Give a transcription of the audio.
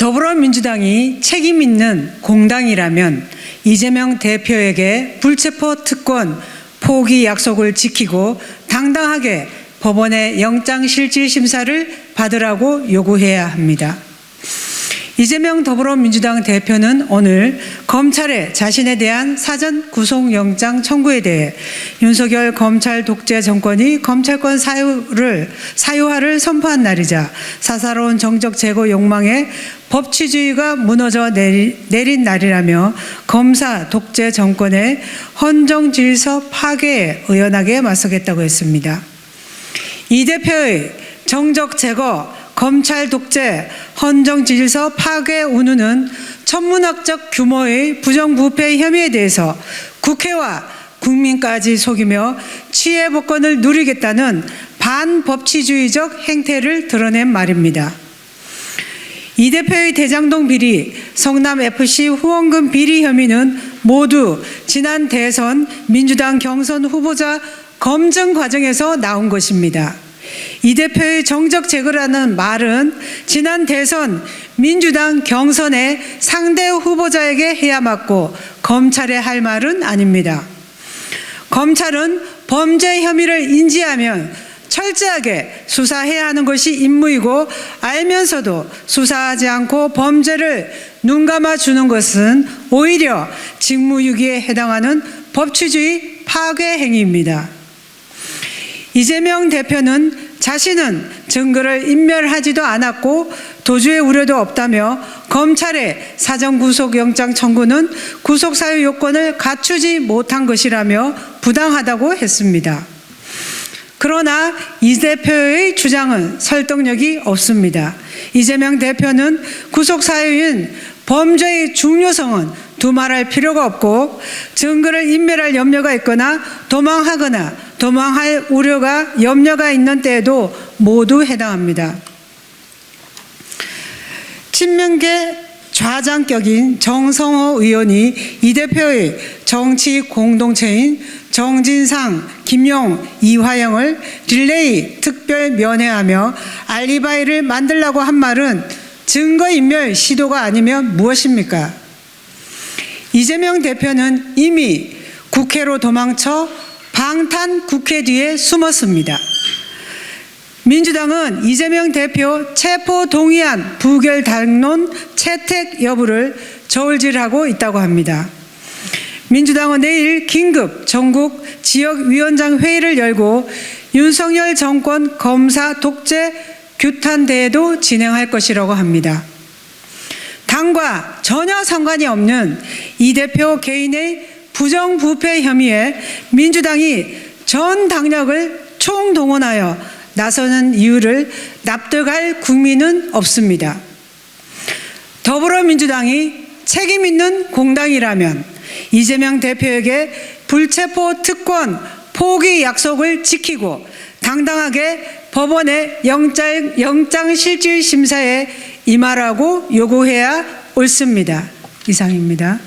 더불어민주당이 책임 있는 공당이라면 이재명 대표에게 불체포 특권 포기 약속을 지키고 당당하게 법원의 영장실질심사를 받으라고 요구해야 합니다. 이재명 더불어민주당 대표는 오늘 검찰에 자신에 대한 사전 구속영장 청구에 대해 윤석열 검찰 독재 정권이 검찰권 사유화를 선포한 날이자 사사로운 정적 제고 욕망에 법치주의가 무너져 내린 날이라며 검사 독재 정권의 헌정질서 파괴에 의연하게 맞서겠다고 했습니다. 이 대표의 정적 제거, 검찰 독재, 헌정질서 파괴 운운은 천문학적 규모의 부정부패 혐의에 대해서 국회와 국민까지 속이며 치해 복권을 누리겠다는 반법치주의적 행태를 드러낸 말입니다. 이 대표의 대장동 비리, 성남FC 후원금 비리 혐의는 모두 지난 대선 민주당 경선 후보자 검증 과정에서 나온 것입니다. 이 대표의 정적 제거라는 말은 지난 대선 민주당 경선의 상대 후보자에게 해야 맞고 검찰에 할 말은 아닙니다. 검찰은 범죄 혐의를 인지하면 철저하게 수사해야 하는 것이 임무이고 알면서도 수사하지 않고 범죄를 눈감아 주는 것은 오히려 직무유기에 해당하는 법치주의 파괴 행위입니다. 이재명 대표는 자신은 증거를 인멸하지도 않았고 도주의 우려도 없다며 검찰의 사전구속영장 청구는 구속사유 요건을 갖추지 못한 것이라며 부당하다고 했습니다. 그러나 이 대표의 주장은 설득력이 없습니다. 이재명 대표는 구속사유인 범죄의 중요성은 두말할 필요가 없고 증거를 인멸할 염려가 있거나 도망하거나 도망할 우려가 염려가 있는 때에도 모두 해당합니다. 친명계 좌장격인 정성호 의원이 이 대표의 정치 공동체인 정진상, 김용, 이화영을 릴레이 특별 면회하며 알리바이를 만들라고 한 말은 증거인멸 시도가 아니면 무엇입니까? 이재명 대표는 이미 국회로 도망쳐 방탄 국회 뒤에 숨었습니다. 민주당은 이재명 대표 체포 동의안 부결 당론 채택 여부를 저울질하고 있다고 합니다. 민주당은 내일 긴급 전국 지역위원장 회의를 열고 윤석열 정권 검사 독재 규탄 대회도 진행할 것이라고 합니다. 당과 전혀 상관이 없는 이 대표 개인의 부정부패 혐의에 민주당이 전 당력을 총동원하여 나서는 이유를 납득할 국민은 없습니다. 더불어민주당이 책임 있는 공당이라면 이재명 대표에게 불체포 특권 포기 약속을 지키고 당당하게 법원의 영장실질심사에 임하라고 요구해야 옳습니다. 이상입니다.